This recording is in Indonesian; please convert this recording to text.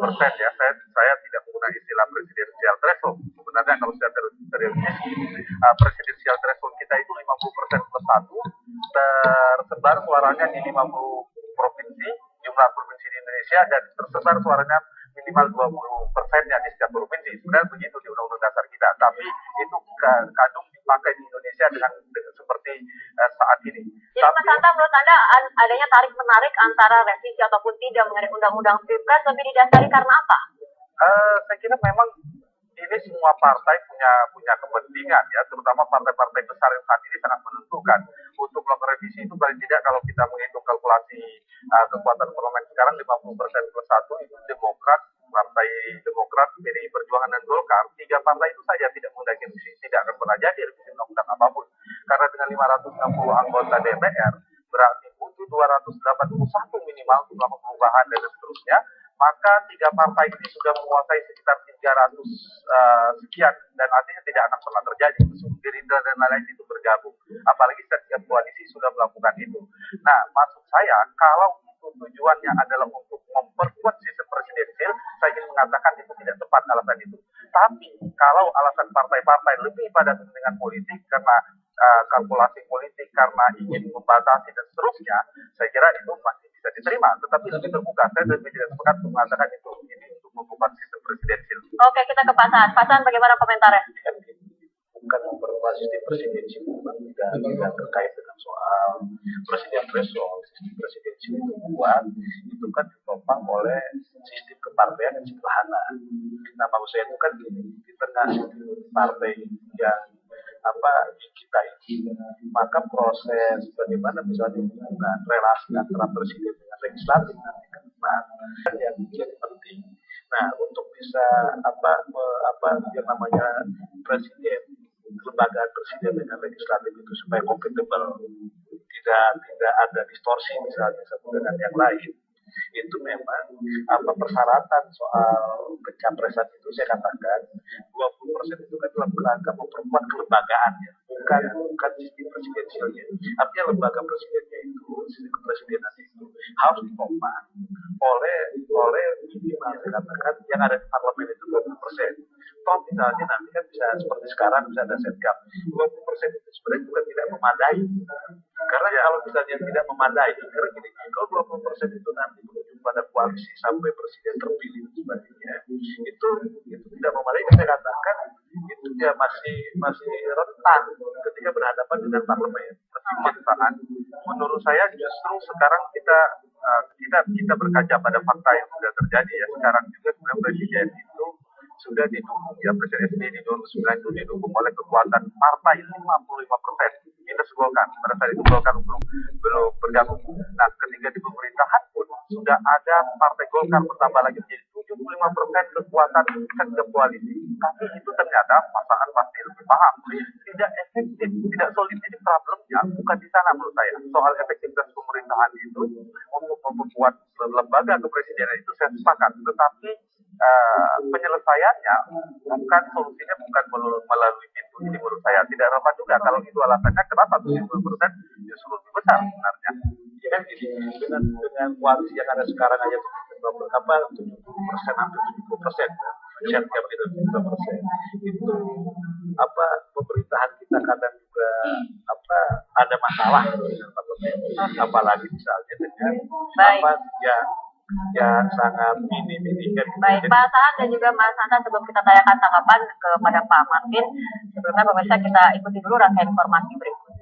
50% ya. Saya tidak menggunakan istilah presidensial threshold. Sebenarnya kalau sudah presidensial threshold kita itu 50% plus 1, tersebar suaranya di 50 provinsi, jumlah provinsi di Indonesia, dan tersebar suaranya minimal 20%-nya di setiap provinsi. Sebenarnya begitu di Undang-Undang Dasar kita. Tapi itu kadung dipakai di Indonesia dengan seperti saat ini. Jadi Mas Hanta, menurut Anda adanya tarik-menarik antara revisi ataupun tidak mengenai Undang-Undang Pilpres lebih didasari karena apa? Saya kira memang ini semua partai punya kepentingan ya, terutama partai-partai besar yang saat ini sangat menentukan untuk melakukan revisi itu. Paling tidak kalau kita menghitung kalkulasi kekuatan parlemen sekarang 50% plus 1 itu Demokrat, Partai Demokrat, PDI Perjuangan, dan Golkar. 3 partai itu saja tidak menghendaki revisi, tidak akan pernah jadi revisi undang-undang apapun, karena dengan 560 anggota DPR berarti butuh 281 minimal untuk melakukan perubahan dan seterusnya. Maka 3 partai ini sudah menguasai sekitar 300 sekian, dan artinya tidak akan pernah terjadi meskipun Gerindra dan lain-lain itu bergabung. Apalagi setiap koalisi sudah melakukan itu. Nah, maksud saya kalau itu tujuannya adalah untuk memperkuat sistem presidensil, saya ingin mengatakan itu tidak tepat alasan itu. Tapi kalau alasan partai-partai lebih pada kepentingan politik karena kalkulasi politik, karena ingin membatasi dan seterusnya, saya kira itu masih bisa diterima. Tetapi lebih terbuka, saya lebih tidak sepakat untuk mengatakan itu ini untuk memperkuat sistem presidensil. Oke, kita ke Pak Saan. Pak Saan, bagaimana komentarnya? Bukan memperkuat sistem presidensil, memang tidak terkait dengan soal presiden threshold. Sistem presidensil itu kuat, itu kan ditopang oleh sistem kepartean yang sederhana. Nah, maksud saya itu kan di tengah partai yang kita ini, maka proses bagaimana misalnya hubungan relasi antara presiden dengan legislatif nanti ke depan yang menjadi penting. Nah, untuk bisa yang namanya presiden, kelembagaan presiden dengan legislatif itu supaya kompatibel, tidak ada distorsi misalnya satu dengan yang lain, itu memang persyaratan soal pencapresan itu saya katakan 20% itu kan dalam rangka memperkuat kelembagaan ya, bukan sistem presidensialnya. Artinya lembaga presidennya itu, sistem kepresidenan itu harus ditopang oleh minimal saya katakan yang ada di parlemen itu 20%. Toh misalnya nanti kan bisa seperti sekarang bisa ada setgap 20% itu sebenarnya juga tidak memadai. Karena kalau misalnya tidak memadai, karena gini, kalau 20% itu nanti berujung pada koalisi sampai presiden terpilih dan sebagainya, itu tidak memadai. Saya katakan itu dia masih rentan ketika berhadapan dengan parlemen. Permasalahan menurut saya justru sekarang kita berkaca pada fakta yang sudah terjadi ya. Sekarang juga sebenarnya presiden itu sudah didukung ya, Presiden SBY di 2009 itu didukung oleh kekuatan partai 55% minus Golkar. Pada saat itu Golkar belum bergabung. Nah, ketika di pemerintahan pun sudah ada partai Golkar bertambah lagi menjadi 75% kekuatan ke koalisi. Tapi itu ternyata pasangan pasti lebih paham, tidak efektif, tidak solid. Jadi problemnya bukan di sana menurut saya. Soal efektivitas pemerintahan itu untuk memperkuat lembaga kepresidenan itu saya sepakat. Tetapi penyelesaiannya solusinya bukan melalui pintu ini menurut saya. Tidak relevan juga kalau itu alasannya kenapa 70% justru lebih besar sebenarnya. Ya kan dengan koalisi yang ada sekarang aja 70% hampir 70% share gap itu 70%. Itu pemerintahan kita kadang juga ada masalah dengan parlemen, apalagi misalnya dengan yang sangat minim kan. Baik, Pak Saan dan juga Mas Hanta, sebelum kita tanyakan tanggapan kepada Pak Martin, sebelumnya pemirsa kita ikuti dulu rangkaian informasi berikut.